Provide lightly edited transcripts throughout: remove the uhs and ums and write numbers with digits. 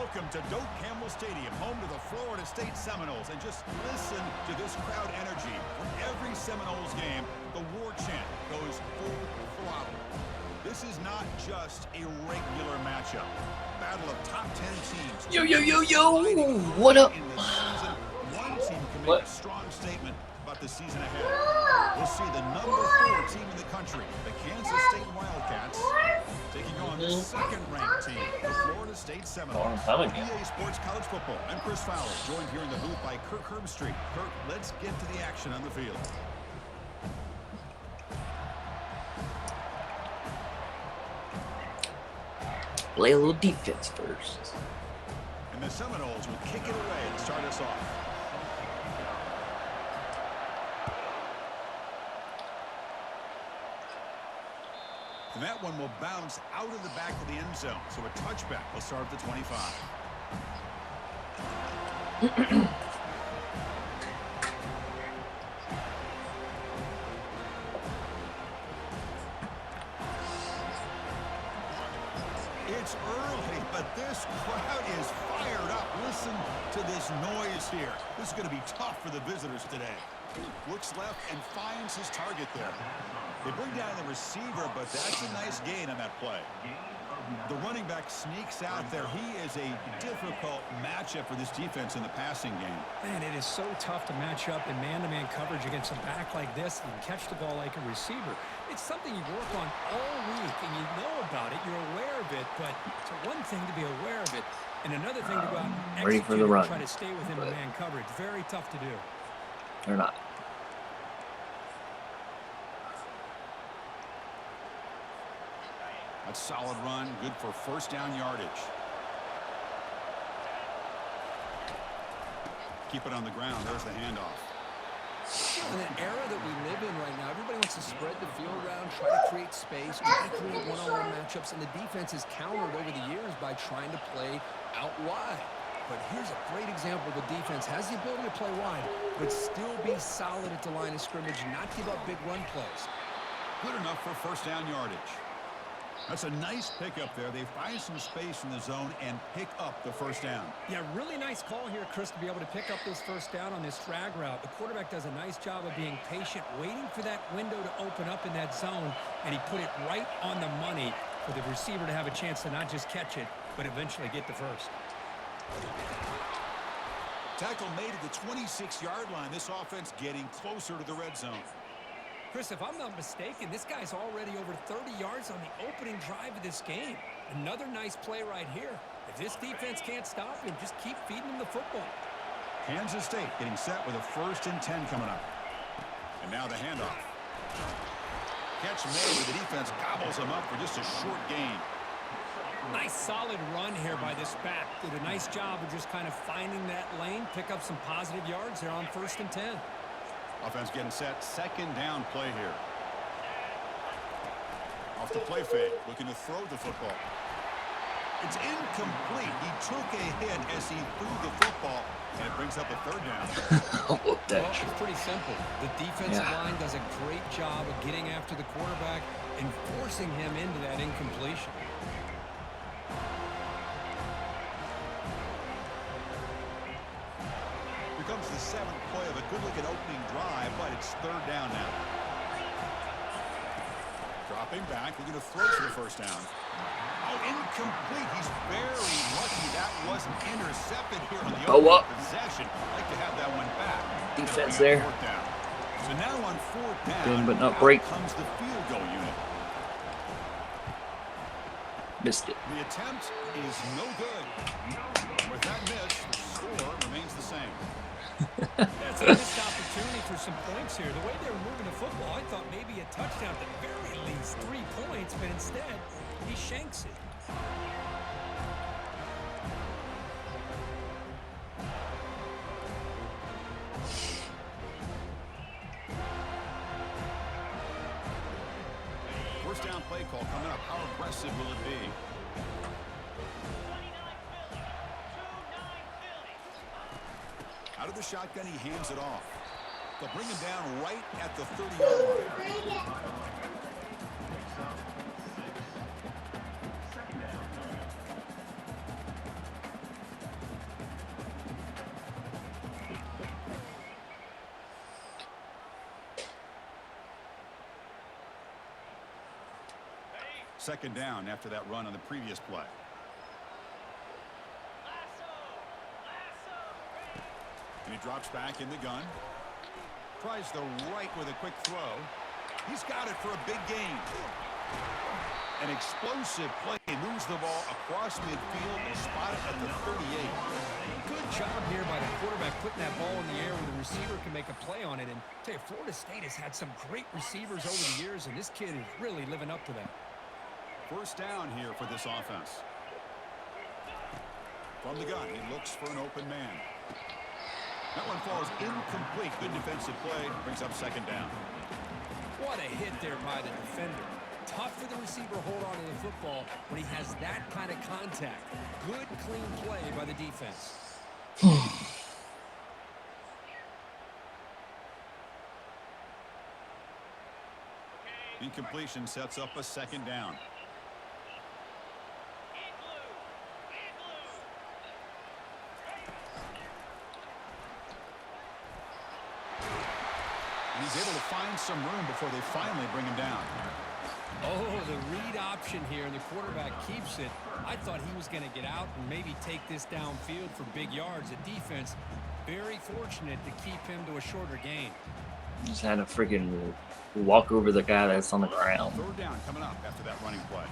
Welcome to Doak Campbell Stadium, home to the Florida State Seminoles. And just listen to this crowd energy. For every Seminoles game, the war chant goes full throttle. This is not just a regular matchup. Battle of top 10 teams. Yo. What up? One team can make a strong statement about the season ahead. We'll see the number 4 team in the country, the Kansas State Wildcats, taking on the second-ranked team, the Florida State Seminoles. EA Sports College Football. I'm Chris Fowler, joined here in the booth by Kirk Herbstreit. Kirk, let's get to the action on the field. Play a little defense first. And the Seminoles will kick it away to start us off. And that one will bounce out of the back of the end zone. So a touchback will start at the 25. It's early, but this crowd is fired up. Listen to this noise here. This is going to be tough for the visitors today. Looks left and finds his target there. They bring down the receiver, but that's a nice gain on that play. The running back sneaks out there. He is a difficult matchup for this defense in the passing game. Man, it is so tough to match up in man-to-man coverage against a back like this and catch the ball like a receiver. It's something you work on all week, and you know about it. You're aware of it, but it's one thing to be aware of it, and another thing to go out and ready for the run, try to stay within the man coverage. Very tough to do. Or not. A solid run, good for first down yardage. Keep it on the ground. There's the handoff. In an era that we live in right now, everybody wants to spread the field around, try to create space, try to create one-on-one matchups, and the defense has countered over the years by trying to play out wide. But here's a great example. The defense has the ability to play wide, but still be solid at the line of scrimmage, not give up big run plays. Good enough for first down yardage. That's a nice pickup there. They find some space in the zone and pick up the first down. Yeah, really nice call here, Chris, to be able to pick up this first down on this drag route. The quarterback does a nice job of being patient, waiting for that window to open up in that zone, and he put it right on the money for the receiver to have a chance to not just catch it, but eventually get the first. Tackle made at the 26-yard line. This offense getting closer to the red zone. Chris, if I'm not mistaken, this guy's already over 30 yards on the opening drive of this game. Another nice play right here. If this defense can't stop him, just keep feeding him the football. Kansas State getting set with a 1st and 10 coming up. And now the handoff. Catch made, but the defense gobbles him up for just a short gain. Nice solid run here by this back. Did a nice job of just kind of finding that lane, pick up some positive yards there on 1st and 10. Offense getting set. Second down play here. Off the play fake. Looking to throw the football. It's incomplete. He took a hit as he threw the football, and it brings up a 3rd down. Well, it's pretty simple. The defensive line does a great job of getting after the quarterback and forcing him into that incompletion. Comes the 7th play of a good-looking opening drive, but it's 3rd down now. Dropping back, looking to throw for the first down. Oh, incomplete. He's very lucky that wasn't intercepted here on the opening possession. I'd like to have that one back. Defense there. So now on 4th down, bend but not break. Comes the field goal unit. Missed it. The attempt is no good. With that miss, the score remains the same. That's a missed opportunity for some points here. The way they were moving the football, I thought maybe a touchdown at the very least, 3 points, but instead, he shanks it. First down play call coming up. How aggressive will it be? Out of the shotgun, he hands it off. They'll bring him down right at the 30-yard line. Second down after that run on the previous play. And he drops back in the gun. Tries the right with a quick throw. He's got it for a big gain. An explosive play. He moves the ball across midfield and spot it at the 38. Good job here by the quarterback putting that ball in the air where the receiver can make a play on it. And I tell you, Florida State has had some great receivers over the years, and this kid is really living up to that. First down here for this offense. From the gun, he looks for an open man. That one falls incomplete. Good defensive play. Brings up second down. What a hit there by the defender. Tough for the receiver to hold on to the football when he has that kind of contact. Good, clean play by the defense. Incompletion sets up a second down. And he's able to find some room before they finally bring him down. Oh, the read option here, and the quarterback keeps it. I thought he was going to get out and maybe take this downfield for big yards. The defense, very fortunate to keep him to a shorter gain. Just had to freaking walk over the guy that's on the ground. Third down coming up after that running play.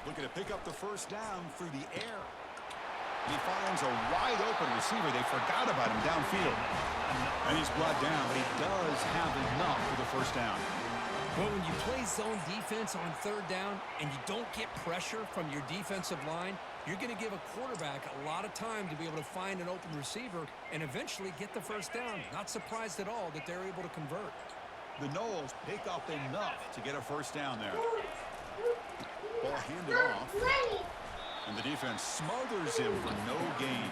Looking to pick up the first down through the air. And he finds a wide open receiver. They forgot about him downfield. And he's brought down, but he does have enough for the first down. Well, when you play zone defense on third down and you don't get pressure from your defensive line, you're going to give a quarterback a lot of time to be able to find an open receiver and eventually get the first down. Not surprised at all that they're able to convert. The Noles pick up enough to get a first down there. Ball handed off. And the defense smothers him for no gain.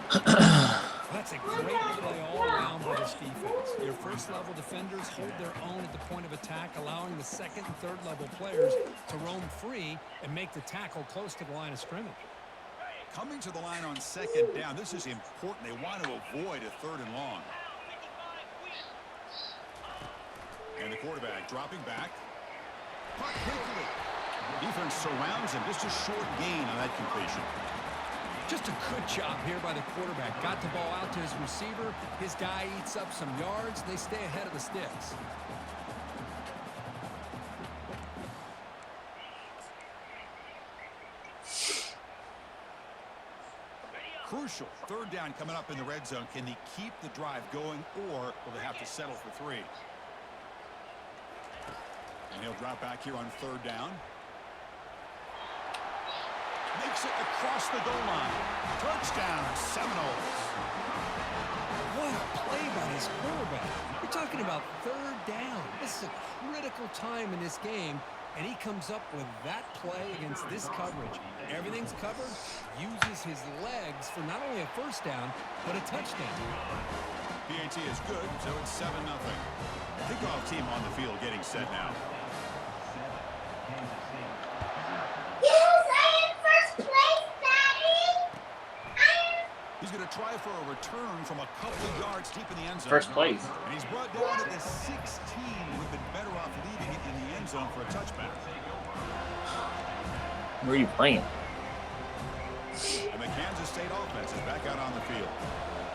That's a great play all around by this defense. Your first-level defenders hold their own at the point of attack, allowing the second and third-level players to roam free and make the tackle close to the line of scrimmage. Coming to the line on second down, this is important. They want to avoid a third and long. And the quarterback dropping back. Puck quickly. Defense surrounds him. Just a short gain on that completion. Just a good job here by the quarterback. Got the ball out to his receiver. His guy eats up some yards. They stay ahead of the sticks. Crucial. Third down coming up in the red zone. Can they keep the drive going, or will they have to settle for three? And he'll drop back here on third down. Makes it across the goal line. Touchdown, Seminoles. What a play by this quarterback. You're talking about third down. This is a critical time in this game, and he comes up with that play against this coverage. Everything's covered, uses his legs for not only a first down, but a touchdown. PAT is good, so it's 7-0. Kickoff team on the field getting set now. He's going to try for a return from a couple of yards deep in the end zone. First place. And he's brought down at the 16. We've been better off leaving it in the end zone for a touchback. Where are you playing? And the Kansas State offense is back out on the field.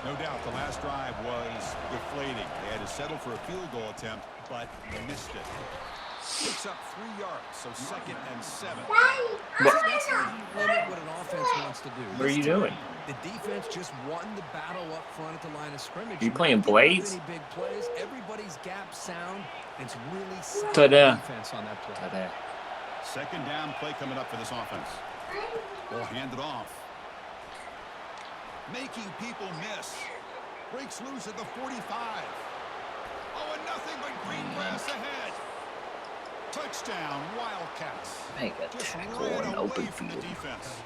No doubt the last drive was deflating. They had to settle for a field goal attempt, but missed it. Picks up 3 yards, so 2nd and 7. That's how you limit what an offense wants to do. What are you doing? The defense just won the battle up front at the line of scrimmage. Are you playing Blades? Any big plays. Everybody's gap sound. It's really sound Ta-da. defense on that play. Ta-da. Second down play coming up for this offense. Ball handed off. Making people miss. Breaks loose at the 45. Oh, and nothing but green grass ahead. Touchdown, Wildcats. Make a Just tackle ran on away open from the field. defense.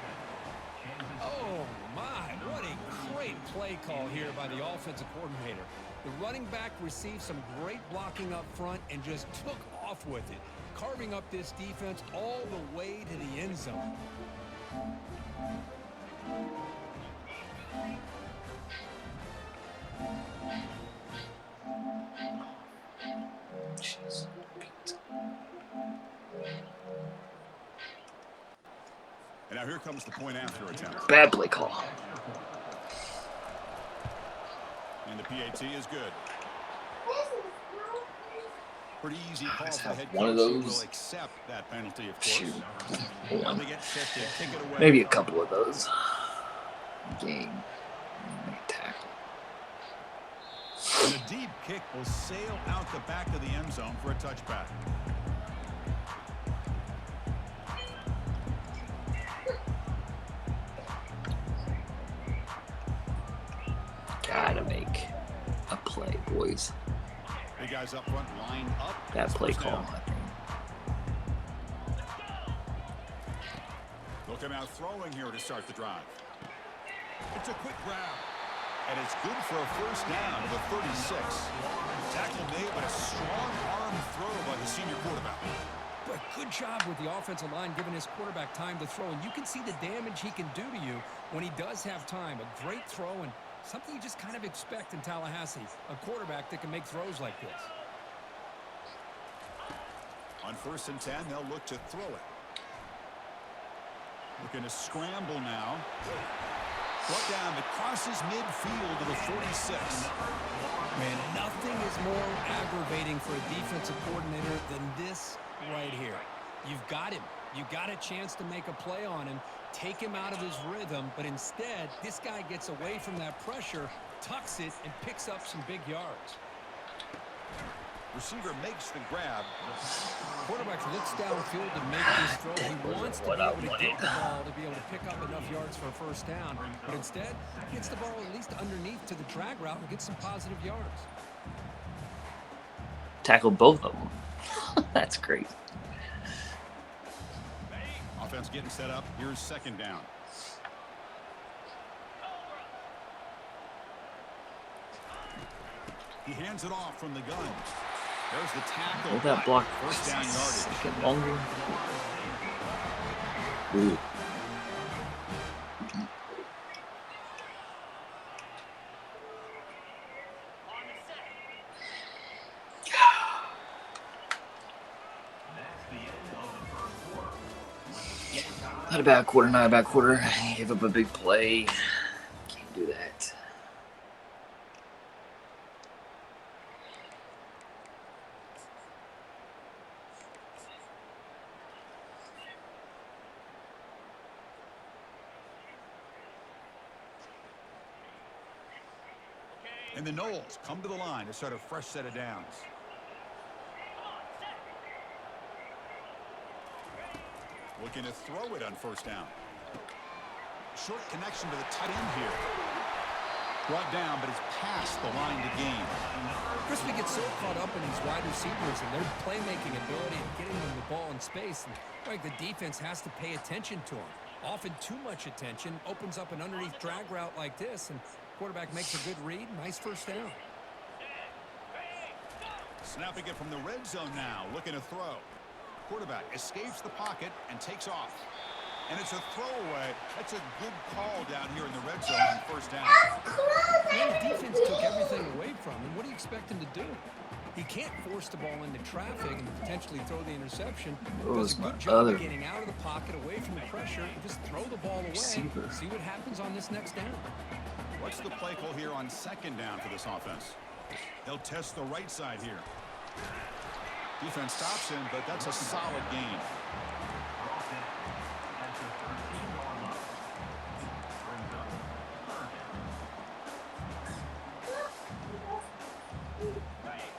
Oh, my. What a great play call here by the offensive coordinator. The running back received some great blocking up front and just took off with it, carving up this defense all the way to the end zone. Jeez. And now here comes the point after attempt. Bad play call. And the PAT is good. Pretty easy call for the head One of coach who those. will accept that penalty, of course. Shoot. Now they get set to kick it away. Maybe a couple of those. Game. Tackle. And a deep kick will sail out the back of the end zone for a touchback. Gotta make a play, boys. Big guys up front lined up. That play First call, down. I think. They'll come out throwing here to start the drive. It's a quick grab. And it's good for a first down to the 36. Tackle made, but a strong arm throw by the senior quarterback. But good job with the offensive line giving his quarterback time to throw. And you can see the damage he can do to you when he does have time. A great throw and something you just kind of expect in Tallahassee. A quarterback that can make throws like this. On 1st and 10, they'll look to throw it. Looking to scramble now. Brought down, it crosses midfield to the 46. Man, nothing is more aggravating for a defensive coordinator than this right here. You've got him. You got a chance to make a play on him, take him out of his rhythm, but instead, this guy gets away from that pressure, tucks it, and picks up some big yards. Receiver makes the grab. Quarterback looks downfield to make this throw. He wants to be able to get the ball to be able to pick up enough yards for a first down, but instead, he gets the ball at least underneath to the drag route and gets some positive yards. Tackle both of them. That's great. Offense getting set up. Here's 2nd down. He hands it off from the gun. There's the tackle. Will that block First down yardage. get longer? Ooh. Not a bad quarter, not a bad quarter. Gave up a big play. Can't do that. And the Knowles come to the line to start a fresh set of downs. Looking to throw it on 1st down. Short connection to the tight end here. Brought down, but it's past the line to gain. Crispy gets so caught up in these wide receivers and their playmaking ability and getting them the ball in space. And like the defense has to pay attention to him. Often too much attention opens up an underneath drag route like this, and quarterback makes a good read. Nice first down. Snapping it from the red zone now, looking to throw. Quarterback escapes the pocket and takes off. And it's a throwaway. That's a good call down here in the red zone on 1st down. And the defense took everything away from him. What do you expect him to do? He can't force the ball into traffic and potentially throw the interception. He does a good job of getting out of the pocket, away from the pressure, and just throw the ball away. Receiver. See what happens on this next down. What's the play call here on 2nd down for this offense? They'll test the right side here. Defense stops him, but that's a solid gain.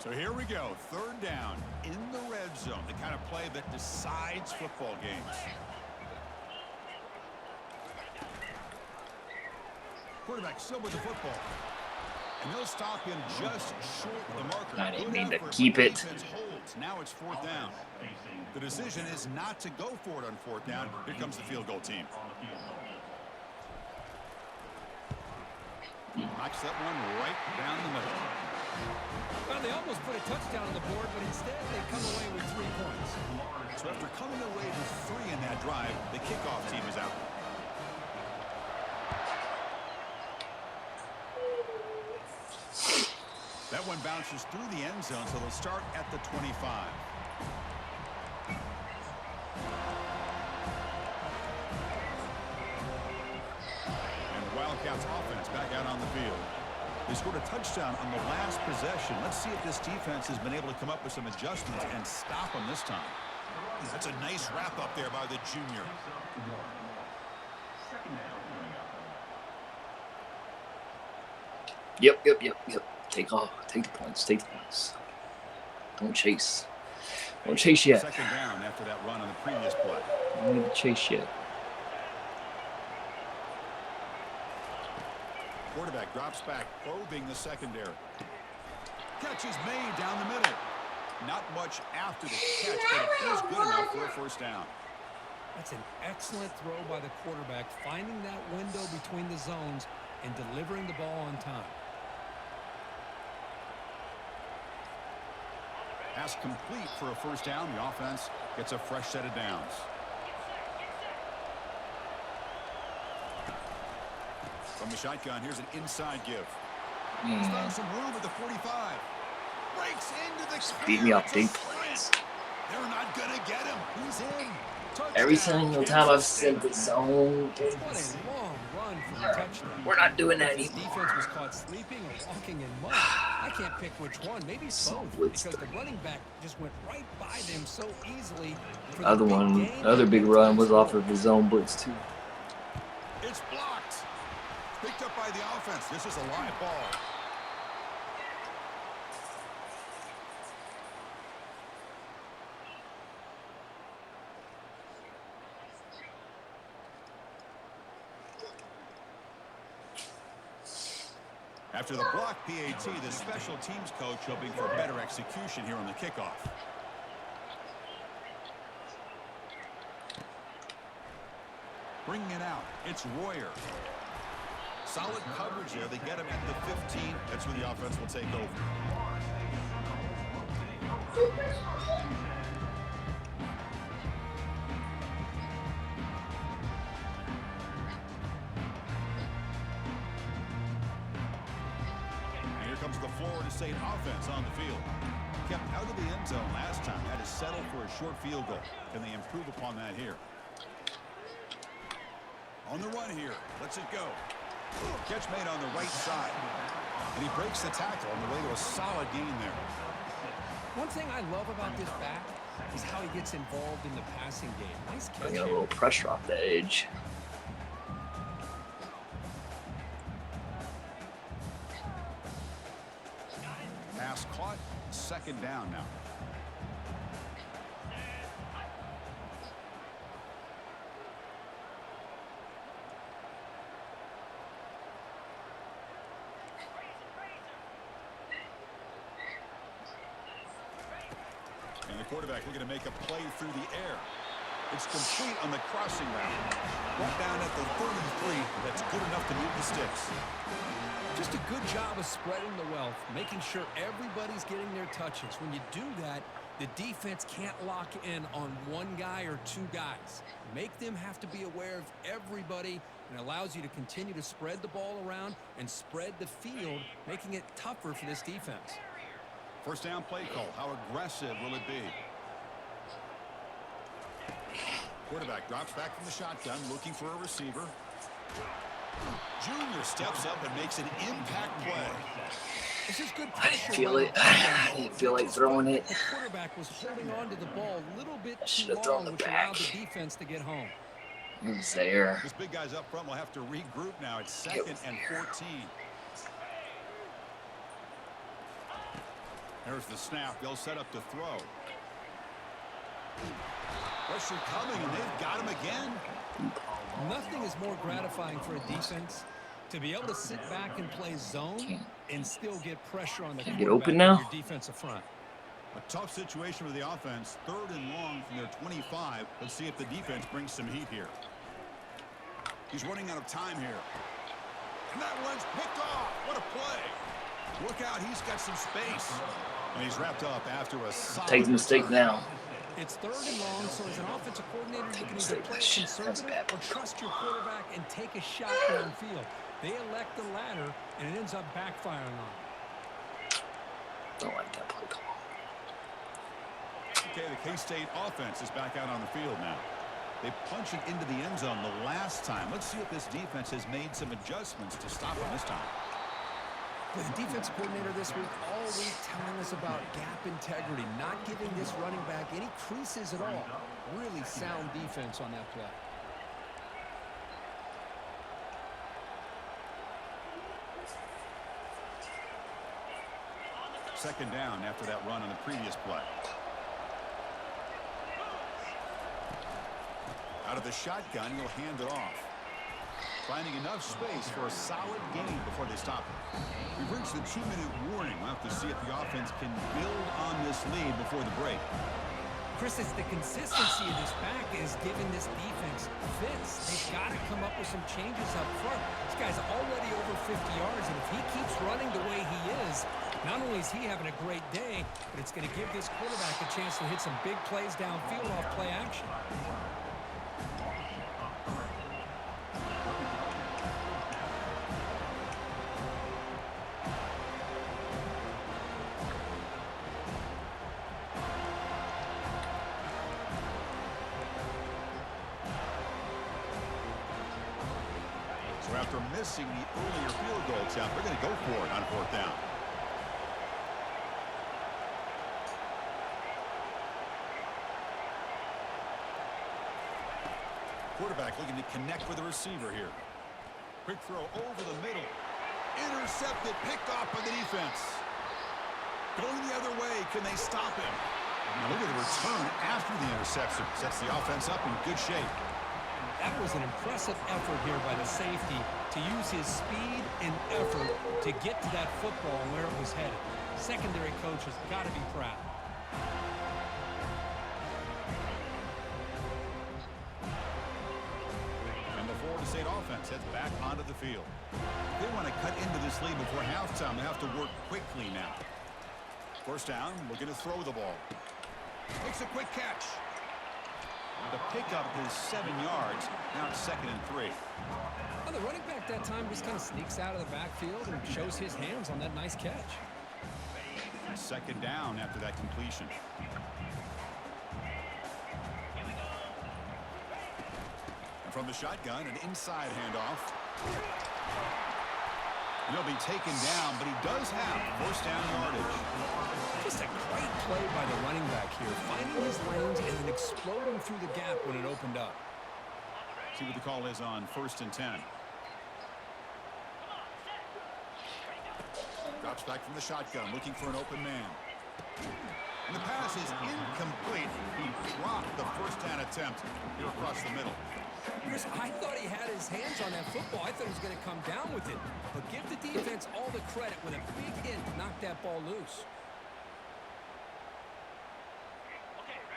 So here we go, 3rd down in the red zone, the kind of play that decides football games. Quarterback still with the football. And they'll stop him just short of the marker. I didn't Good mean to effort, keep but it. defense holds. Now it's 4th down. The decision is not to go for it on 4th down. Here comes the field goal team. Knocks that one right down the middle. Well, they almost put a touchdown on the board, but instead they come away with 3 points. So after coming away with 3 in that drive, the kickoff team is out. That one bounces through the end zone, so they'll start at the 25. And the Wildcats offense back out on the field. They scored a touchdown on the last possession. Let's see if this defense has been able to come up with some adjustments and stop them this time. That's a nice wrap up there by the junior. Yep. Take the points. Take the points. Don't chase. Don't chase yet. Second down after that run on the previous play. Don't need to chase yet. Quarterback drops back, probing the secondary. Catch is made down the middle. Not much after the catch, but it is good enough for a first down. That's an excellent throw by the quarterback, finding that window between the zones and delivering the ball on time. Pass complete for a first down. The offense gets a fresh set of downs. From the shotgun, here's an inside give. He's found some room at the 45. Breaks into the Beat me up, big plays. They're not going to get him. He's in. Touchdown. Every single time I've sent the zone, What a long run for the touchdown. we're not doing that His anymore. defense was caught sleeping or walking in mud. I can't pick which one. Maybe both, because the running back just went right by them so easily. For the Other big run was off of his zone blitz too. It's blocked. Picked up by the offense. This is a live ball. After the block PAT, the special teams coach hoping for better execution here on the kickoff. Bringing it out, it's Royer. Solid coverage there. They get him at the 15. That's where the offense will take over. Comes the Florida State offense on the field. Kept out of the end zone last time. Had to settle for a short field goal. Can they improve upon that here? On the run here. Lets it go. Catch made on the right side. And he breaks the tackle on the way to a solid gain there. One thing I love about this back is how he gets involved in the passing game. Nice catch. Bringing a little pressure off the edge. Pass caught. Second down now. And the quarterback looking to make a play through the air. It's complete on the crossing route. Brought down at the 33. That's good enough to move the sticks. Just a good job of spreading the wealth, making sure everybody's getting their touches. When you do that, the defense can't lock in on one guy or two guys. Make them have to be aware of everybody, and allows you to continue to spread the ball around and spread the field, making it tougher for this defense. First down play call. How aggressive will it be? Quarterback drops back from the shotgun, looking for a receiver. Junior steps up and makes an impact play. This is good I pressure. didn't feel it. I didn't feel like throwing it. The quarterback was holding on to the ball a little bit Should too have thrown long, the which back. allowed the defense to get home. It was there. This big guy's up front will have to regroup now. It's second and 14. There's the snap. They'll set up to throw. Pressure coming, and they've got him again. Nothing is more gratifying for a defense to be able to sit back and play zone and still get pressure on the Can't get quarterback open now? with your defensive front. A tough situation for the offense. Third and long from their 25. Let's see if the defense brings some heat here. He's running out of time here. And that one's picked off. What a play. Look out, he's got some space. And he's wrapped up after a solid Take the mistake return. now. It's third and long, so as an offensive coordinator, you can either play That's conservative bad. or trust your quarterback and take a shot downfield. They elect the latter, and it ends up backfiring on them. Don't like that play call. Okay, the K-State offense is back out on the field now. They punched it into the end zone the last time. Let's see if this defense has made some adjustments to stop them this time. The defense coordinator this week all week telling us about gap integrity, not giving this running back any creases at all. Really sound defense on that play. Second down after that run on the previous play. Out of the shotgun, he'll hand it off. Finding enough space for a solid gain before they stop him. We've reached the 2-minute warning. We'll have to see if the offense can build on this lead before the break. Chris, it's the consistency of this back is giving this defense fits. They've got to come up with some changes up front. This guy's already over 50 yards, and if he keeps running the way he is, not only is he having a great day, but it's going to give this quarterback a chance to hit some big plays downfield off play action. So after missing the earlier field goal attempt, they're going to go for it on fourth down. Quarterback looking to connect with the receiver here. Quick throw over the middle. Intercepted, picked off by the defense. Going the other way, can they stop him? Now look at the return after the interception. Sets the offense up in good shape. That was an impressive effort here by the safety to use his speed and effort to get to that football and where it was headed. Secondary coach has got to be proud. State offense heads back onto the field. If they want to cut into this lead before halftime, they have to work quickly now. First down, looking to throw the ball. Makes a quick catch. The pickup is 7 yards. Now it's 2nd and 3. Well, the running back that time just kind of sneaks out of the backfield and shows his hands on that nice catch. Second down after that completion. From the shotgun, an inside handoff. And he'll be taken down, but he does have first down yardage. Just a great play by the running back here, finding his lanes and then exploding through the gap when it opened up. See what the call is on 1st and 10. Drops back from the shotgun, looking for an open man. And the pass is incomplete. He dropped the first down attempt here across the middle. Chris, I thought he had his hands on that football. I thought he was going to come down with it. But give the defense all the credit with a big hit to knock that ball loose.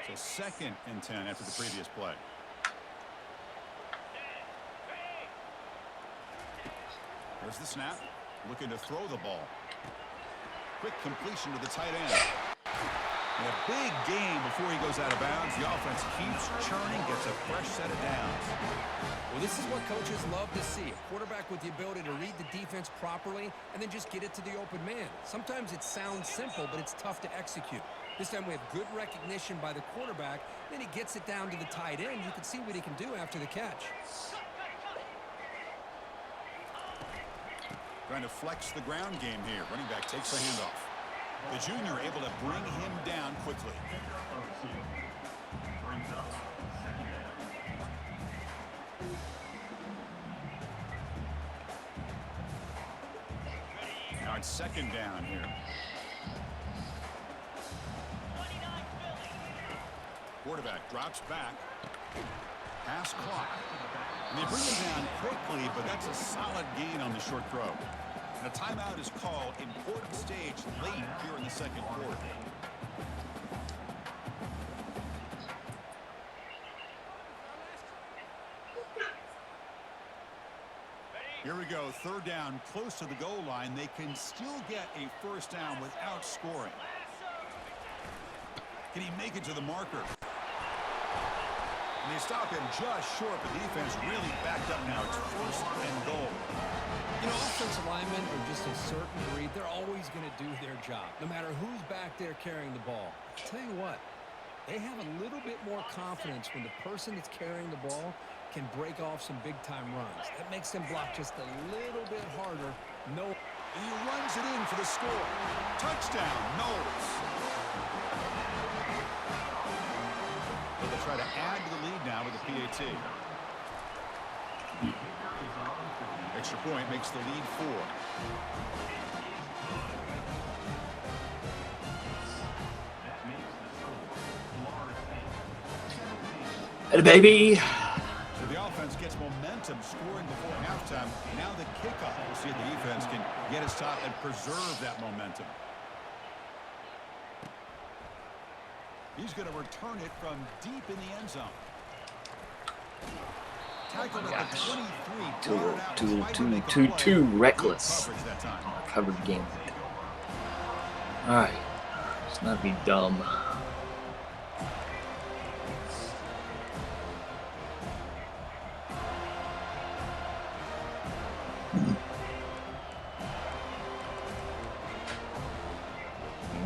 So 2nd and 10 after the previous play. There's the snap. Looking to throw the ball. Quick completion to the tight end. And a big gain before he goes out of bounds. The offense keeps churning, gets a fresh set of downs. Well, this is what coaches love to see. A quarterback with the ability to read the defense properly and then just get it to the open man. Sometimes it sounds simple, but it's tough to execute. This time we have good recognition by the quarterback. Then he gets it down to the tight end. You can see what he can do after the catch. Trying to flex the ground game here. Running back takes the handoff. The junior able to bring him down quickly. Now it's 2nd down here. Quarterback drops back. Pass clock. And they bring him down quickly, but that's a solid gain on the short throw. And a timeout is called. Important stage late here in the 2nd quarter. Here we go. 3rd down, close to the goal line. They can still get a first down without scoring. Can he make it to the marker? They stop him just short. The defense really backed up now. It's 1st and goal. You know, offensive linemen are just a certain breed. They're always going to do their job, no matter who's back there carrying the ball. I'll tell you what, they have a little bit more confidence when the person that's carrying the ball can break off some big-time runs. That makes them block just a little bit harder. No. And he runs it in for the score. Touchdown, Knowles. So they'll try to add to the lead now with the PAT. Extra point makes the lead 4. Hey, baby. So the offense gets momentum scoring before halftime. Now the kickoff. We'll see if the defense can get his top and preserve that momentum. He's going to return it from deep in the end zone. Tackled at the 23. Too reckless. Covered the game. All right. Let's not be dumb.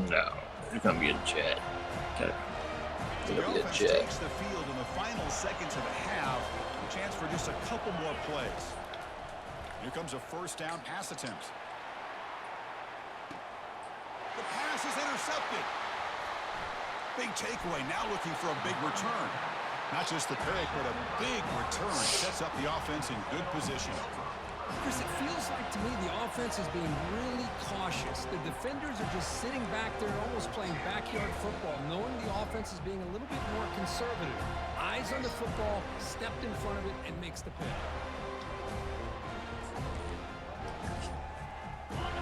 No, there's gonna be a jet. The offense takes the field in the final seconds of the half. A chance for just a couple more plays. Here comes a 1st down pass attempt. The pass is intercepted. Big takeaway. Now looking for a big return. Not just the pick, but a big return. Sets up the offense in good position. Chris, it feels like to me the offense is being really cautious. The defenders are just sitting back there almost playing backyard football, knowing the offense is being a little bit more conservative. Eyes on the football, stepped in front of it, and makes the pick.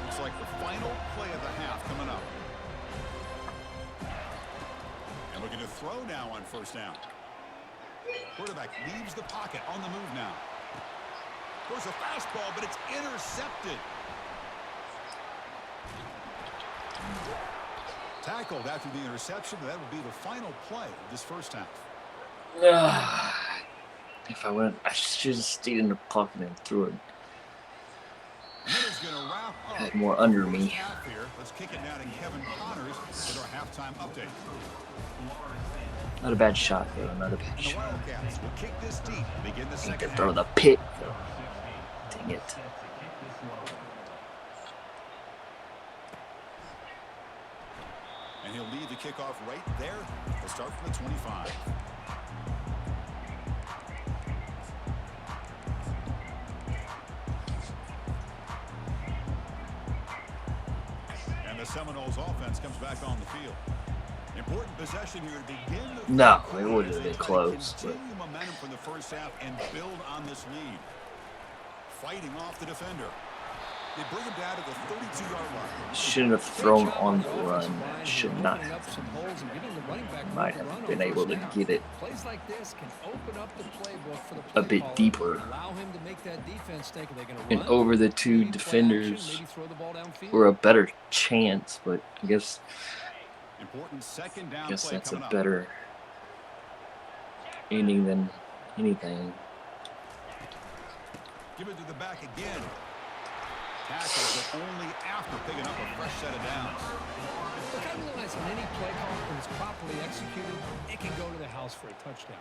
Looks like the final play of the half coming up. And looking to throw now on 1st down. Quarterback leaves the pocket on the move now. Goes a fastball, but it's intercepted. Tackled after the interception. That will be the final play of this 1st half. If I went, I should have stayed in the pocket and threw it. Had more under me. Let's kick it now to Kevin Connors with our halftime update. Not a bad shot, though. Not a bad The shot. Wildcats will kick this deep. Begin the Need second to throw half. the pick. Dang it. And he'll lead the kickoff right there. We'll start from the 25. And the Seminoles offense comes back on the field. Important possession here to begin. No, it would have been close. But Continue momentum from the 1st half and build on this lead. Fighting off the defender. They bring him down to the 32-yard line. shouldn't have thrown on the run. Should not have. Might have been able to get it Plays like this can open up the playbook for the a bit deeper. allow him to make that defense think they're going to And run, over the 2 maybe play defenders action, maybe throw the ball downfield. were a better chance, but I guess Important 2nd down that's play a coming up. better inning than anything. Give it to the back again. Tackles but only after picking up a fresh set of downs. Look, I realize in any play call, when it's properly executed, it can go to the house for a touchdown.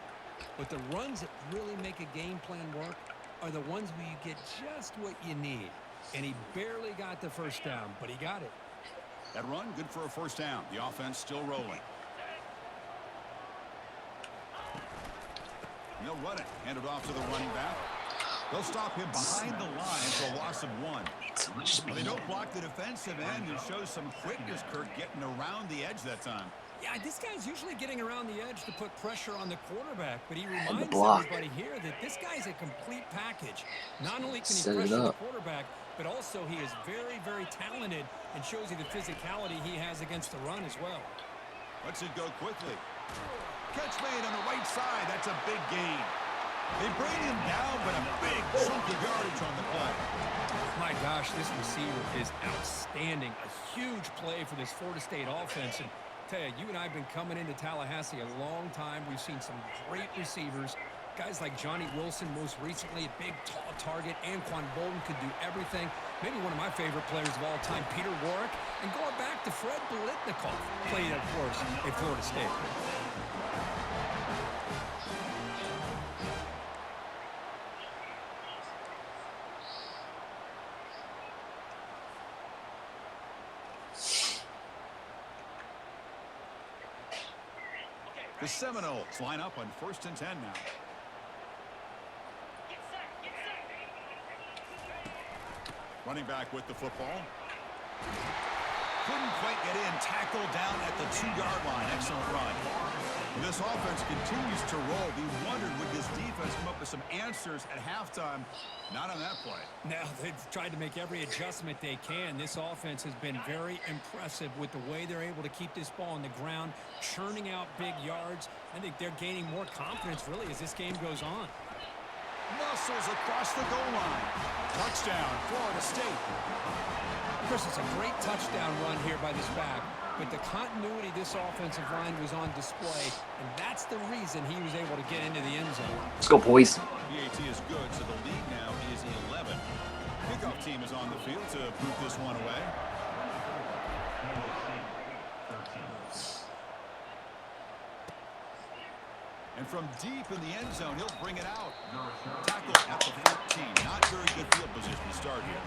But the runs that really make a game plan work are the ones where you get just what you need. And he barely got the 1st down, but he got it. That run, good for a 1st down. The offense still rolling. And they'll run it. Hand it off to the running back. They'll stop him behind the line for a loss of 1. So much Well, they speed. don't block the defensive end. It shows some quickness, Kirk, getting around the edge that time. Yeah, this guy's usually getting around the edge to put pressure on the quarterback, but he reminds block. everybody here that this guy's a complete package. Not only can he Set it pressure the up. quarterback, but also he is very, very talented and shows you the physicality he has against the run as well. Lets it go quickly. Catch made on the right side. That's a big gain. They bring him down, but a big chunk of yardage on the play. My gosh, this receiver is outstanding. A huge play for this Florida State offense. And Tell you, you and I have been coming into Tallahassee a long time. We've seen some great receivers. Guys like Johnny Wilson, most recently, a big, tall target. Anquan Bolden could do everything. Maybe one of my favorite players of all time, Peter Warwick. And going back to Fred Biletnikoff, played, of course, at Florida State. The Seminoles line up on 1st and 10 now. Running back with the football. Couldn't quite get in. Tackled down at the 2-yard line. Excellent run. This offense continues to roll. We wondered, would this defense come up with some answers at halftime? Not on that play. Now, they've tried to make every adjustment they can. This offense has been very impressive with the way they're able to keep this ball on the ground, churning out big yards. I think they're gaining more confidence, really, as this game goes on. Muscles across the goal line. Touchdown, Florida State. Chris, it's a great touchdown run here by this back, but the continuity of this offensive line was on display, and that's the reason he was able to get into the end zone. Let's go, boys. PAT is good, so the lead now is 11. Kickoff team is on the field to boot this one away. And from deep in the end zone, he'll bring it out. Tackle at the 14. Not very good field position to start here.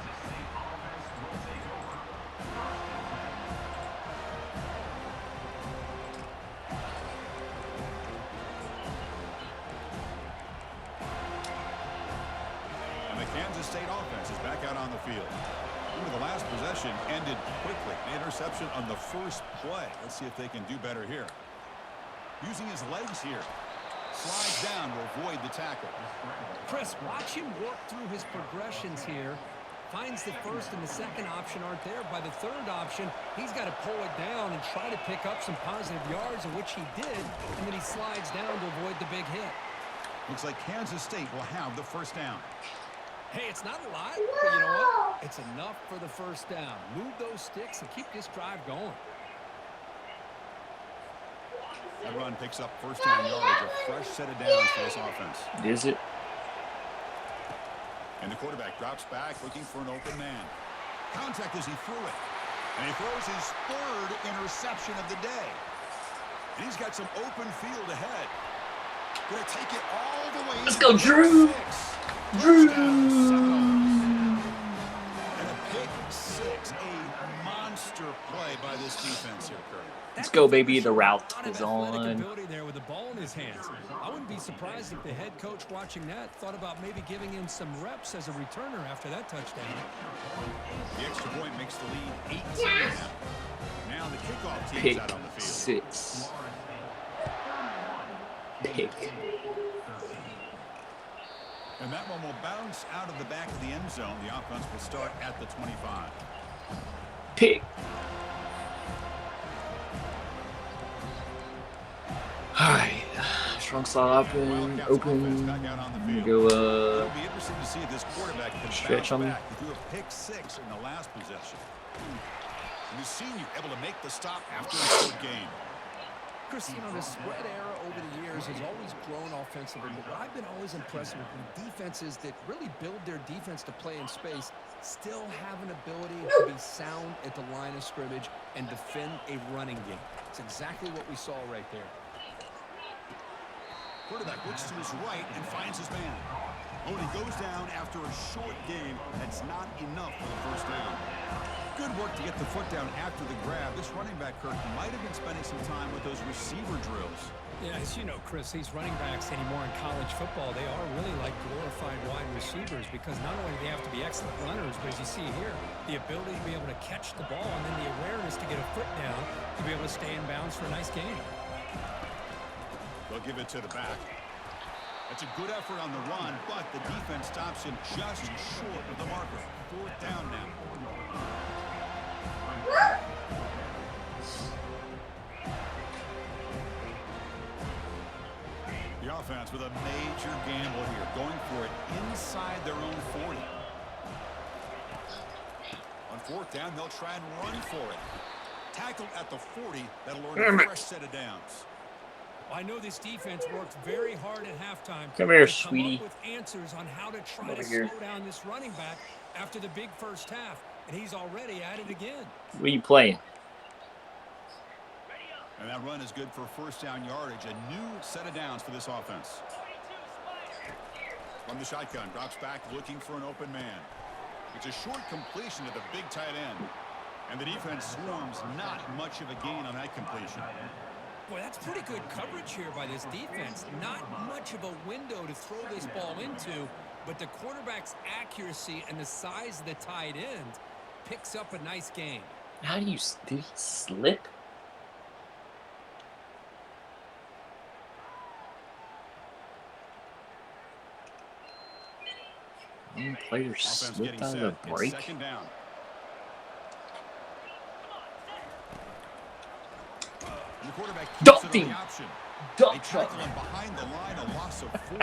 And the Kansas State offense is back out on the field. The last possession ended quickly. The interception on the first play. Let's see if they can do better here. Using his legs here. Slides down to avoid the tackle. Chris, watch him work through his progressions here. Finds the first and the second option aren't there. By the third option, he's got to pull it down and try to pick up some positive yards, in which he did, and then he slides down to avoid the big hit. Looks like Kansas State will have the first down. Hey, it's not a lot, but you know what? It's enough for the first down. Move those sticks and keep this drive going. That run picks up first down yardage, a fresh set of downs for this offense. Is it? And the quarterback drops back looking for an open man. Contact as he threw it. And he throws his third interception of the day. And he's got some open field ahead. Going to take it all the way. Let's go, Drew. Drew. And a pick six. A monster play by this defense here, Curry. Let's go, baby. The route is on. Ability there with the ball in his hands. I wouldn't be surprised if the head coach watching that thought about maybe giving him some reps as a returner after that touchdown. The extra point makes the lead 18 now. Now the kickoff team is out on the field. Six. Pick. And that one will bounce out of the back of the end zone. The offense will start at the 25. Pick. Alright. Strong slot open. Go, stretch on me. He threw a pick six in the last possession. And the senior able to make the stop after a short game. Chris, you know, the spread era over the years has always grown offensively, but what I've been always impressed with defenses that really build their defense to play in space still have an ability to be sound at the line of scrimmage and defend a running game. It's exactly what we saw right there. Quarterback looks to his right and finds his man. Oh, and he goes down after a short game. That's not enough for the first down. Good work to get the foot down after the grab. This running back, Kirk, might have been spending some time with those receiver drills. Yeah, as you know, Chris, these running backs anymore in college football, they are really like glorified wide receivers because not only do they have to be excellent runners, but as you see here, the ability to be able to catch the ball and then the awareness to get a foot down to be able to stay in bounds for a nice game. They'll give it to the back. That's a good effort on the run, but the defense stops him just short of the marker. Fourth down now. The offense with a major gamble here, going for it inside their own 40. On fourth down, they'll try and run for it. Tackled at the 40. That'll earn a fresh set of downs. I know this defense worked very hard at halftime Come here, to come sweetie. up with answers on how to try Over to here. slow down this running back after the big first half, and he's already at it again. What are you playing? And that run is good for first down yardage. A new set of downs for this offense. From the shotgun, drops back looking for an open man. It's a short completion to the big tight end. And the defense swarms, not much of a gain on that completion. Boy, that's pretty good coverage here by this defense. Not much of a window to throw this ball into, but the quarterback's accuracy and the size of the tight end picks up a nice gain. How do you... Did he slip? One player Offense slipped getting out set. of the break. It's second down. And the quarterback keeps Dump it on him. the option. Dump They tackle him behind the line, a loss of 4.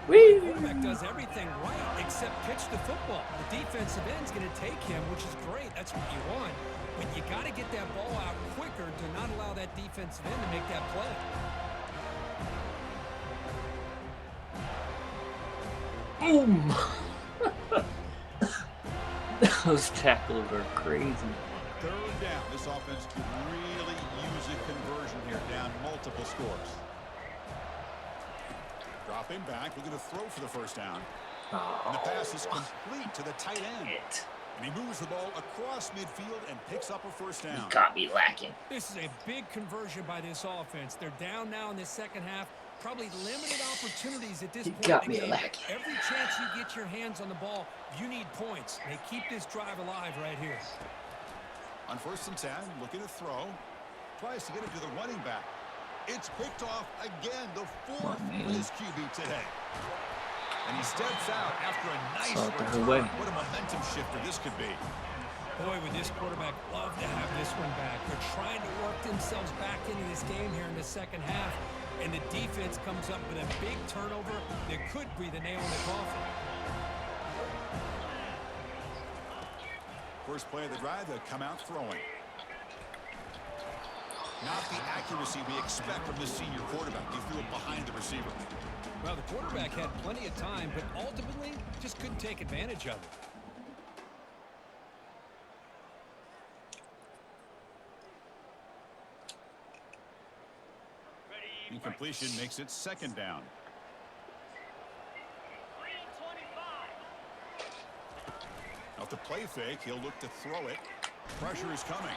The quarterback does everything right except pitch the football. The defensive end's going to take him, which is great. That's what you want. But you got to get that ball out quicker to not allow that defensive end to make that play. Boom! Those tackles are crazy. Third down. This offense could really use a conversion here, down multiple scores. Dropping back, looking to throw for the first down. And the pass is complete to the tight end. And he moves the ball across midfield and picks up a first down. Got me lacking. This is a big conversion by this offense. They're down now in the second half. Probably limited opportunities at this point in the game. Every chance you get your hands on the ball, you need points. They keep this drive alive right here. On 1st and 10, looking to throw. Tries to get it to the running back. It's picked off again, the 4th for this QB today. And he steps out after a nice return. What a momentum shifter this could be. Boy, would this quarterback love to have this one back. They're trying to work themselves back into this game here in the second half. And the defense comes up with a big turnover that could be the nail in the coffin. First play of the drive, they'll come out throwing. Not the accuracy we expect from the senior quarterback. He threw it behind the receiver. Well, the quarterback had plenty of time, but ultimately just couldn't take advantage of it. Incompletion makes it second down. Off the play fake, he'll look to throw it. Pressure is coming.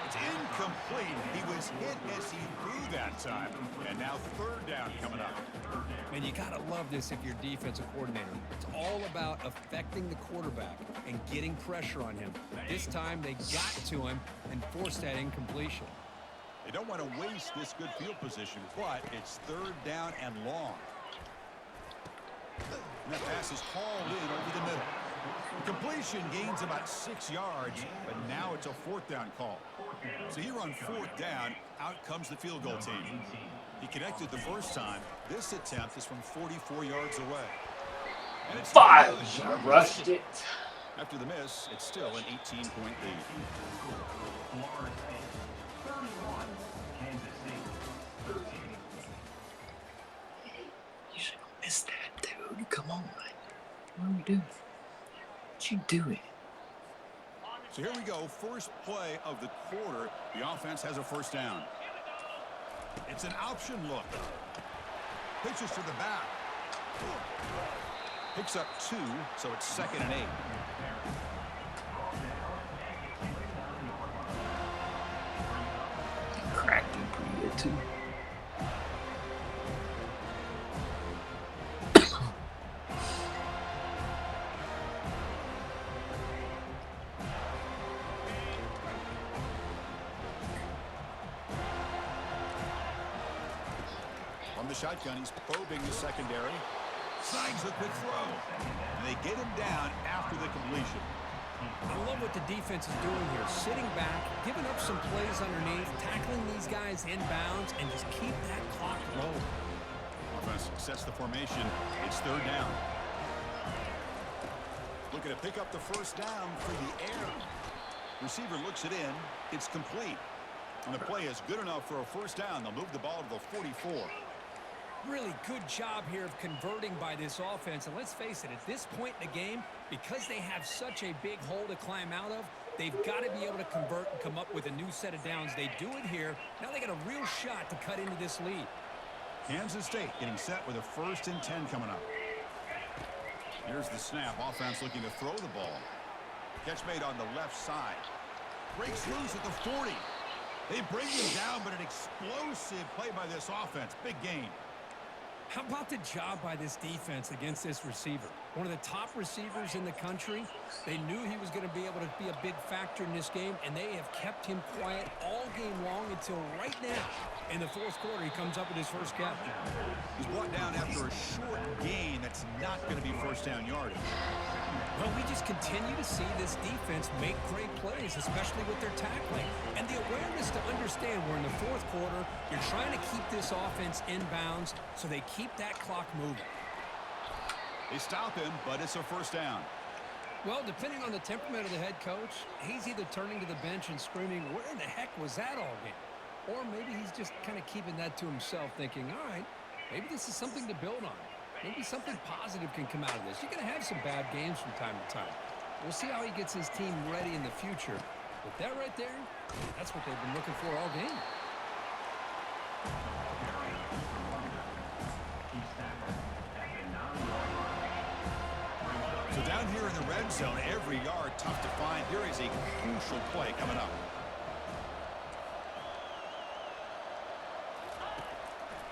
It's incomplete. He was hit as he threw that time. And now third down coming up. And you got to love this if you're defensive coordinator. It's all about affecting the quarterback and getting pressure on him. This time they got to him and forced that incompletion. They don't want to waste this good field position, but it's third down and long. And that pass is hauled in over the middle. The completion gains about 6 yards, but now it's a 4th down call. So here on 4th down, out comes the field goal team. He connected the first time. This attempt is from 44 yards away. And it's 5. I rushed it. After the miss, it's still an 18-point lead. You should have missed that, dude. Come on. What are we doing? What you doing? So here we go. First play of the quarter. The offense has a first down. It's an option look. Pitches to the back. Picks up 2, so it's 2nd and 8. Cracked him pretty good, too. From the shotgun, he's probing the secondary. Signs a quick throw. And they get him down after the completion. I love what the defense is doing here. Sitting back, giving up some plays underneath, tackling these guys inbounds, and just keep that clock low. Offense sets the formation. It's third down. Looking to pick up the first down through the air. Receiver looks it in. It's complete. And the play is good enough for a first down. They'll move the ball to the 44. Really good job here of converting by this offense. And let's face it, at this point in the game, because they have such a big hole to climb out of, they've got to be able to convert and come up with a new set of downs. They do it here. Now they got a real shot to cut into this lead. Kansas State getting set with a 1st and 10 coming up. Here's the snap. Offense looking to throw the ball. Catch made on the left side. Breaks loose at the 40. They bring him down, but an explosive play by this offense. Big gain. How about the job by this defense against this receiver? One of the top receivers in the country. They knew he was going to be able to be a big factor in this game, and they have kept him quiet all game long until right now. In the 4th quarter, he comes up with his first catch. He's brought down after a short gain that's not going to be first down yardage. Well, we just continue to see this defense make great plays, especially with their tackling. And the awareness to understand we're in the 4th quarter, you're trying to keep this offense in bounds so they keep that clock moving. They stop him, but it's a first down. Well, depending on the temperament of the head coach, he's either turning to the bench and screaming, where in the heck was that all game? Or maybe he's just kind of keeping that to himself, thinking, all right, maybe this is something to build on. Maybe something positive can come out of this. You're going to have some bad games from time to time. We'll see how he gets his team ready in the future. But that right there, that's what they've been looking for all game. So down here in the red zone, every yard tough to find. Here is a crucial play coming up.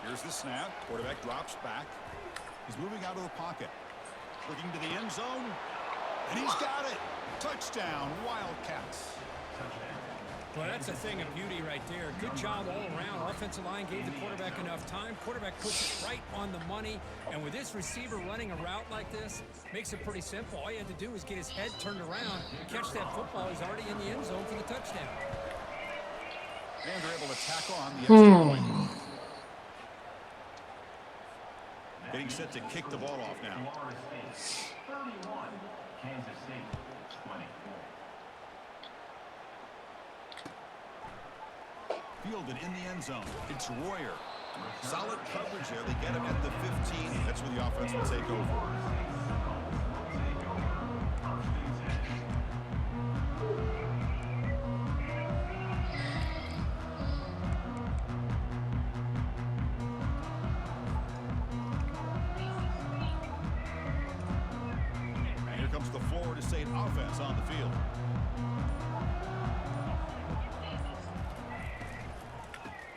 Here's the snap. Quarterback drops back. He's moving out of the pocket. Looking to the end zone. And he's got it. Touchdown, Wildcats. Well, that's a thing of beauty right there. Good job all around. Offensive line gave the quarterback enough time. Quarterback puts it right on the money. And with this receiver running a route like this, makes it pretty simple. All you had to do is get his head turned around, catch that football. He's already in the end zone for the touchdown. And they're able to tack on the extra point. Getting set to kick the ball off now. 31, Kansas State 24. Fielded in the end zone. It's Royer. Solid coverage there. They get him at the 15. That's where the offense will take over. The Florida State offense on the field.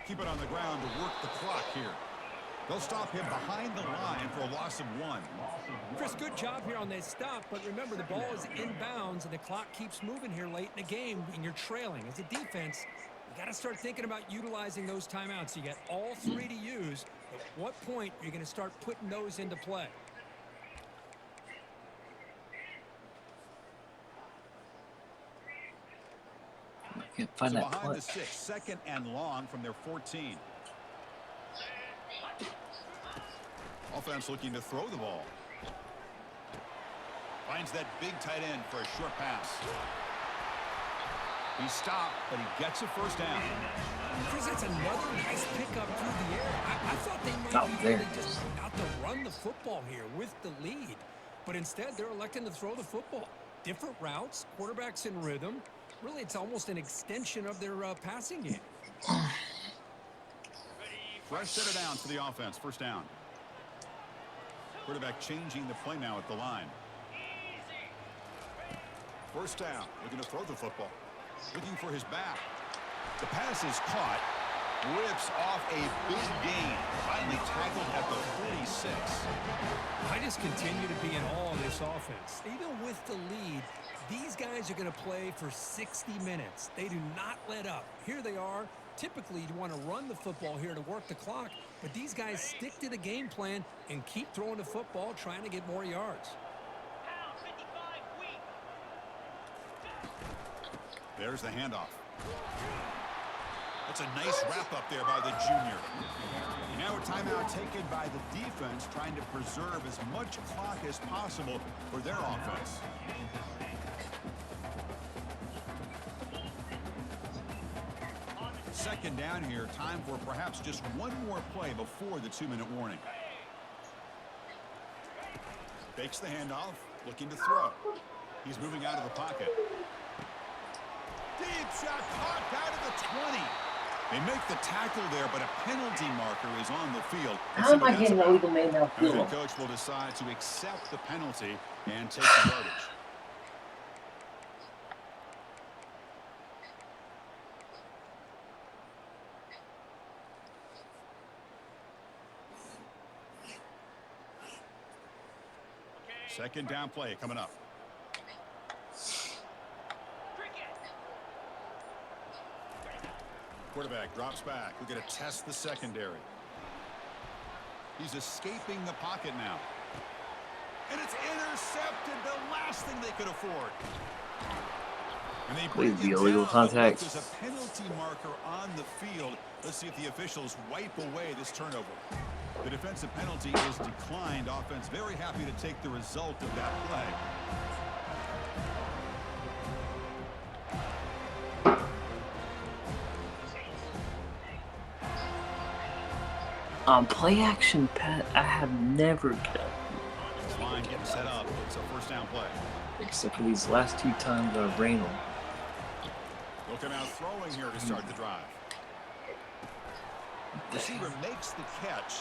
Keep it on the ground to work the clock here. They'll stop him behind the line for a loss of 1. Chris, good job here on that stop, but remember the ball is inbounds and the clock keeps moving here late in the game and you're trailing. As a defense, you got to start thinking about utilizing those timeouts. You got all 3 to use. At what point are you going to start putting those into play? Can't find so that behind play. the 6, 2nd and long from their 14. Offense looking to throw the ball. Finds that big tight end for a short pass. He stopped, but he gets a first down. Chris, that's another nice pickup through the air. I thought they might be really just out to run the football here with the lead. But instead, they're electing to throw the football. Different routes, quarterbacks in rhythm. Really, it's almost an extension of their passing game. Fresh set of downs for the offense. First down. Quarterback changing the play now at the line. First down. Looking to throw the football. Looking for his back. The pass is caught. Rips off a big gain. Finally tackled at the 46. I just continue to be in awe of this offense. Even with the lead, these guys are going to play for 60 minutes. They do not let up. Here they are. Typically, you want to run the football here to work the clock, but these guys stick to the game plan and keep throwing the football, trying to get more yards. There's the handoff. That's a nice wrap-up there by the junior. Now a timeout taken by the defense, trying to preserve as much clock as possible for their offense. second down here. Time for perhaps just one more play before the 2-minute warning. Fakes the handoff, looking to throw. He's moving out of the pocket. Deep shot caught out of the 20. They make the tackle there, but a penalty marker is on the field. How am I getting a legal man now? The head coach will decide to accept the penalty and take the yardage. Second down play coming up. Quarterback drops back. We're going to test the secondary. He's escaping the pocket now. And it's intercepted. The last thing they could afford. And they bring the it illegal down, contact. There's a penalty marker on the field. Let's see if the officials wipe away this turnover. The defensive penalty is declined. Offense very happy to take the result of that play. Play action, Pat. I have never kept. This line getting set up. It's a first down play. Except for these last 2 times I've ran them. They'll come out throwing here to start the drive. Receiver makes the catch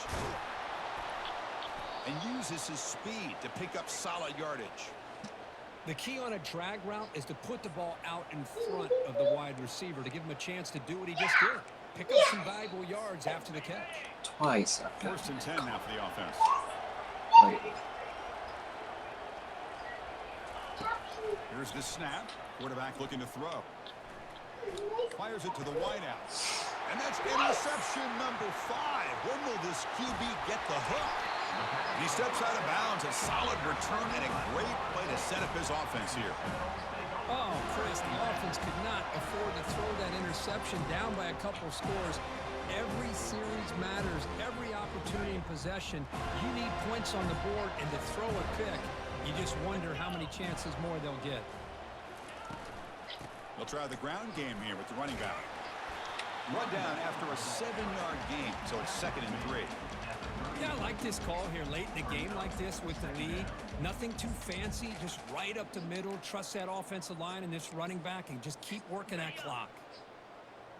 and uses his speed to pick up solid yardage. The key on a drag route is to put the ball out in front of the wide receiver to give him a chance to do what he just did. Pick up some valuable yards after the catch. Twice. First and 10 now for the offense. Wait. Here's the snap. Quarterback looking to throw. Fires it to the wideout. And that's interception number 5. When will this QB get the hook? He steps out of bounds. A solid return and a great play to set up his offense here. Oh, Chris, the offense could not afford to throw that interception down by a couple scores. Every series matters. Every opportunity in possession. You need points on the board, and to throw a pick, you just wonder how many chances more they'll get. They'll try the ground game here with the running back. Run down after a 7-yard gain, so it's 2nd and 3. Yeah, I like this call here late in the game like this with the lead. Nothing too fancy, just right up the middle. Trust that offensive line and this running back and just keep working that clock.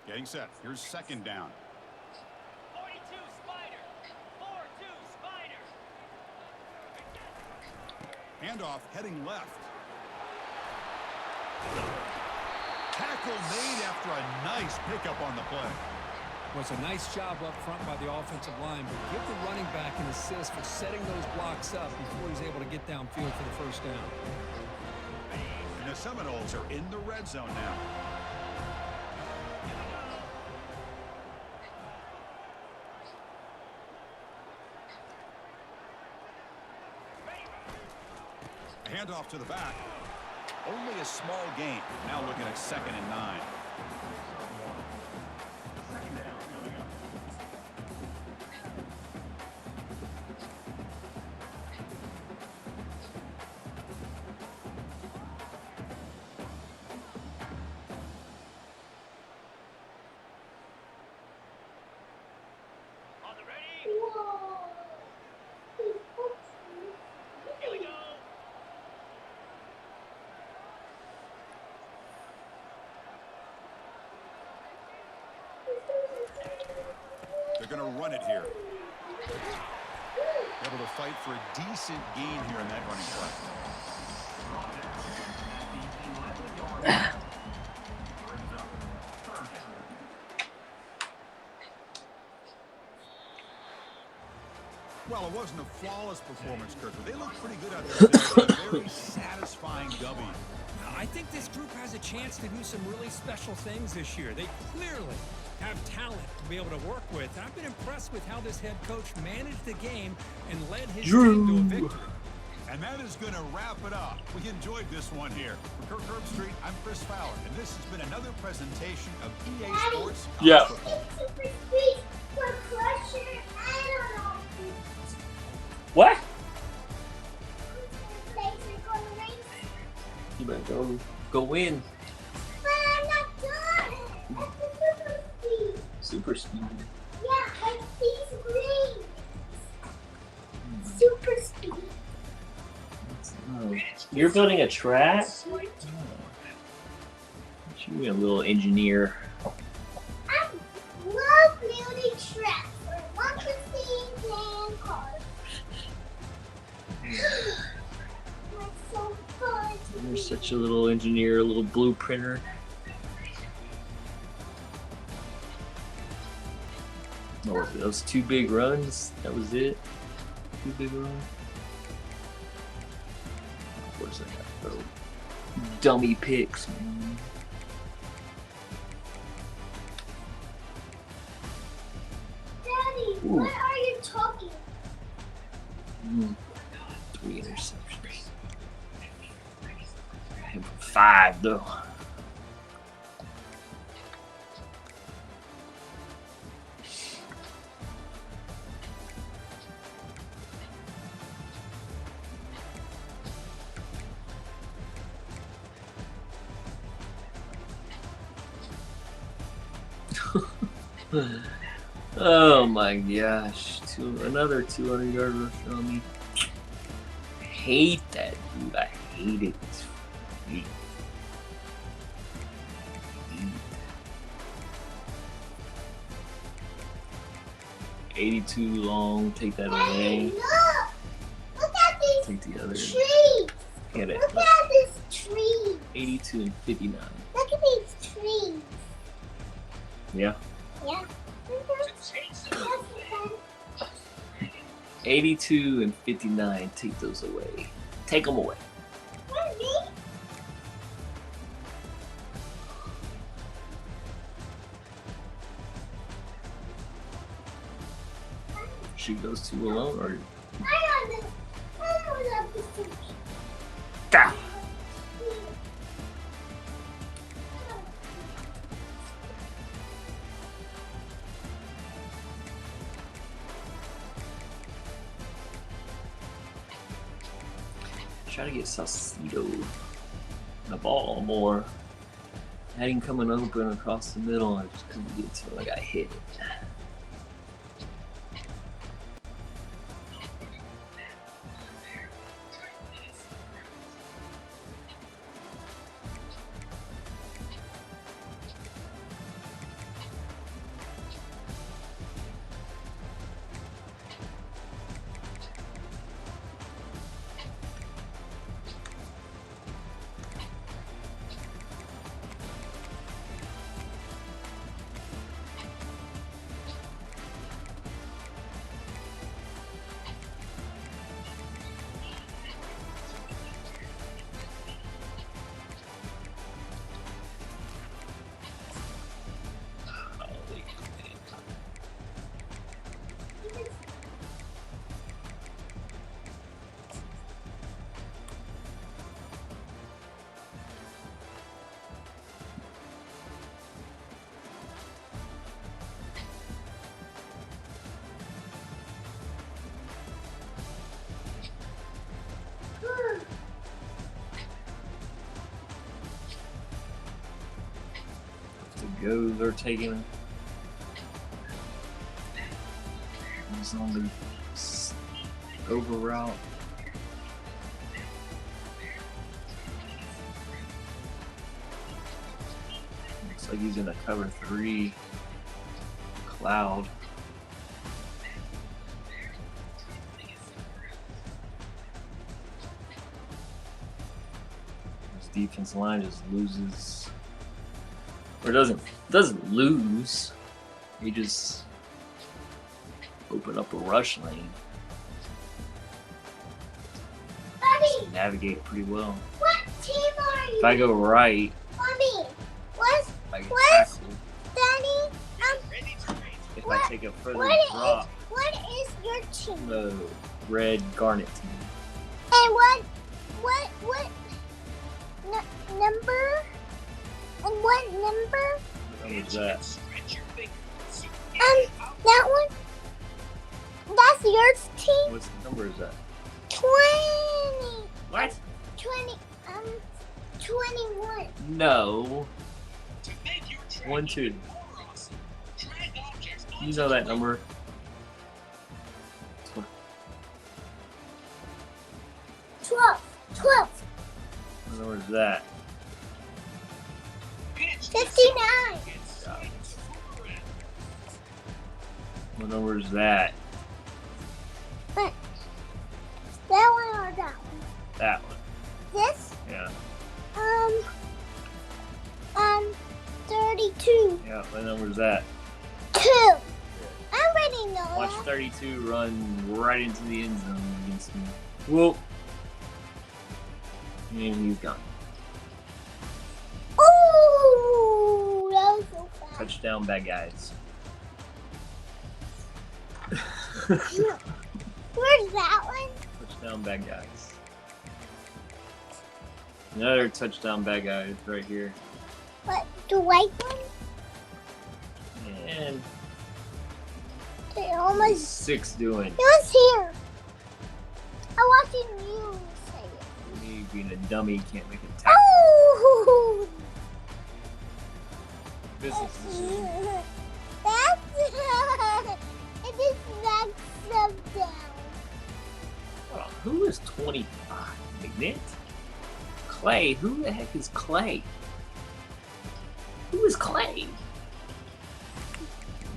Getting set. Here's 2nd down. 42 Spider. 4-2 Spider. Handoff heading left. Tackle made after a nice pickup on the play. Was a nice job up front by the offensive line, but give the running back an assist for setting those blocks up before he's able to get downfield for the first down. And the Seminoles are in the red zone now. Handoff to the back. Only a small gain. Now looking at 2nd and 9. On the ready. Here we go. They're going to run it here. Able to fight for a decent gain here in that running play. Well, it wasn't a flawless performance, Kirk, but they looked pretty good out there today. A very satisfying W. I think this group has a chance to do some really special things this year. They clearly have talent to be able to work with. And I've been impressed with how this head coach managed the game and led his team to a victory. And that is going to wrap it up. We enjoyed this one here. For Kirk Herbstreit, I'm Chris Fowler, and this has been another presentation of EA Sports. Yeah. What? You better go in. super speed. Yeah, like these rings. Super speed. Oh, you're building a track? Oh. You a little engineer. I love building tracks for machines and cars. That's so fun. You're such a little engineer, a little blueprinter. What was it? Those 2 big runs? That was it? 2 big runs? Of course I got throw dummy picks, man. Daddy, Ooh. what are you talking? 3 interceptions. Him for 5 though. Oh my gosh. Another 200-yard rush on me. I hate that, dude. I hate it. Hate it. 82 long. Take that away. Look! Look at these Take the other. trees! Get it. Look at this tree! 82 and 59. Look at these trees! Yeah. Yeah. 82 and 59. Take those away. Take them away. What, me? Shoot those 2 alone, or I love this tree. ah! Try to get Saucedo the ball more. Had him coming open across the middle. I just couldn't get to it. I got hit. Go, they're taking it. He's on the over route. Looks like he's gonna cover 3. Cloud. His defensive line just loses. Or doesn't lose. He just open up a rush lane. Mommy, Navigate pretty well. what team are you? If I go right, Mommy, what's, I get what's, tackled. Daddy, If what- I take a further what drop, is your team? the red Garnet team. And what number? And what number? What was that? That one? That's your team? What number is that? 20. What? 21. No. 1, 2. You know that number. 12. 12. What number is that? 59. What number is that? But that one or that one? That one. This? Yeah. 32. Yeah. What number is that? 2. I already know Watch that. 32 run right into the end zone against me. Whoa. And he's gone. Ooh, that was so fast. Touchdown, bad guys. Where's that one? Touchdown, bad guys. Another touchdown, bad guys right here. What? The white one? And They almost. what's 6 doing? It was here. I'm watching you say it. Me being a dummy can't make a tackle. Oh! Business decision. That's. It just knocks them down. Oh, who is 25? McNitt? Clay? Who the heck is Clay? Who is Clay?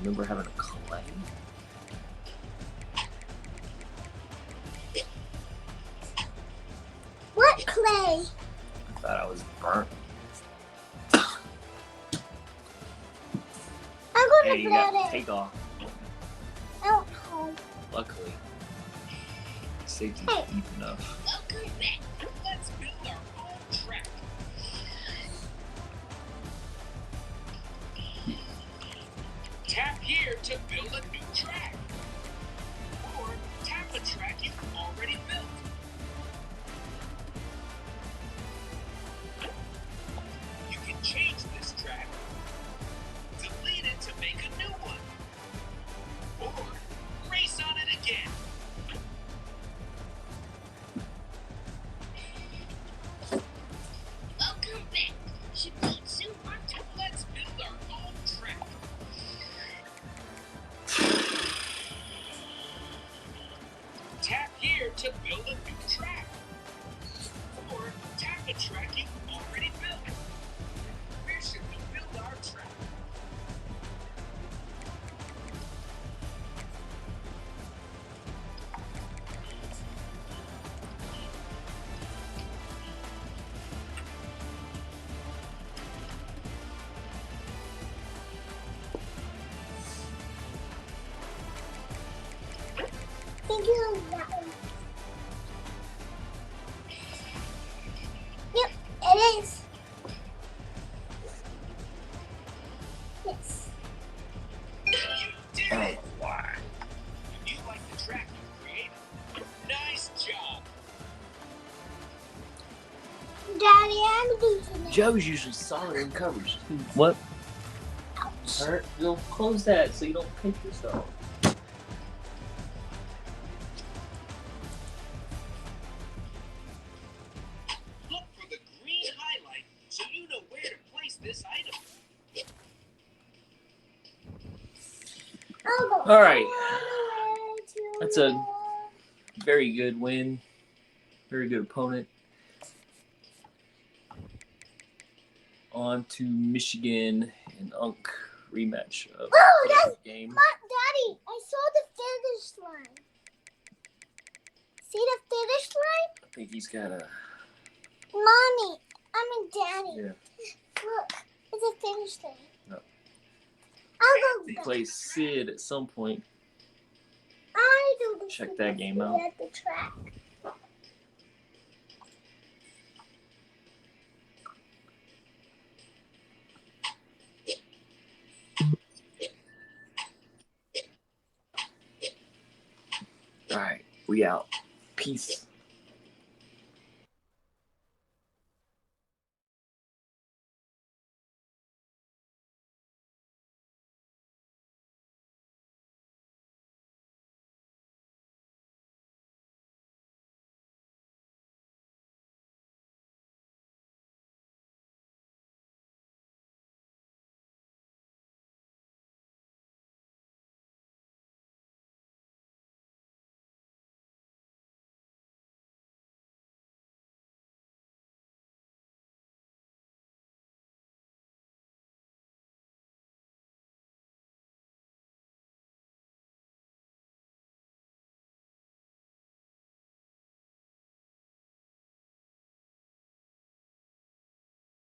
Remember having a Clay? What clay? I thought I was burnt. I'm gonna Hey, you got put it takeoff. out home. Luckily, safety's Hey. deep enough. Welcome back. Let's build our own track. Tap here to build a new track. Or tap a track you've already built. You can change this track, delete it to make a new one, or race on it again. Welcome back. Shibitsu Hunter. Let's build our own track. Tap here to build a new track. Or tap a track you've already built. Where should we build our track? Think you that one. Yep, it is. Yes. You did Oh, it! why? You like the track you created. Nice job! Daddy, I'm losing it. Joe's usually solid in coverage. What? Hurt? You'll close that so you don't pinch yourself. Look for the green highlight so you know where to place this item. I'll go All right. all the way to That's a very good win. Very good opponent. On to Michigan and Unk rematch of Oh, the that's game. Daddy, I saw the finish line. See the finish line? I think he's got a Mommy, Daddy. yeah. Look, it's a finish line. No. I'll go He back. plays Sid at some point. I do the Check finish that game line out. At the track. All right, we out. Peace.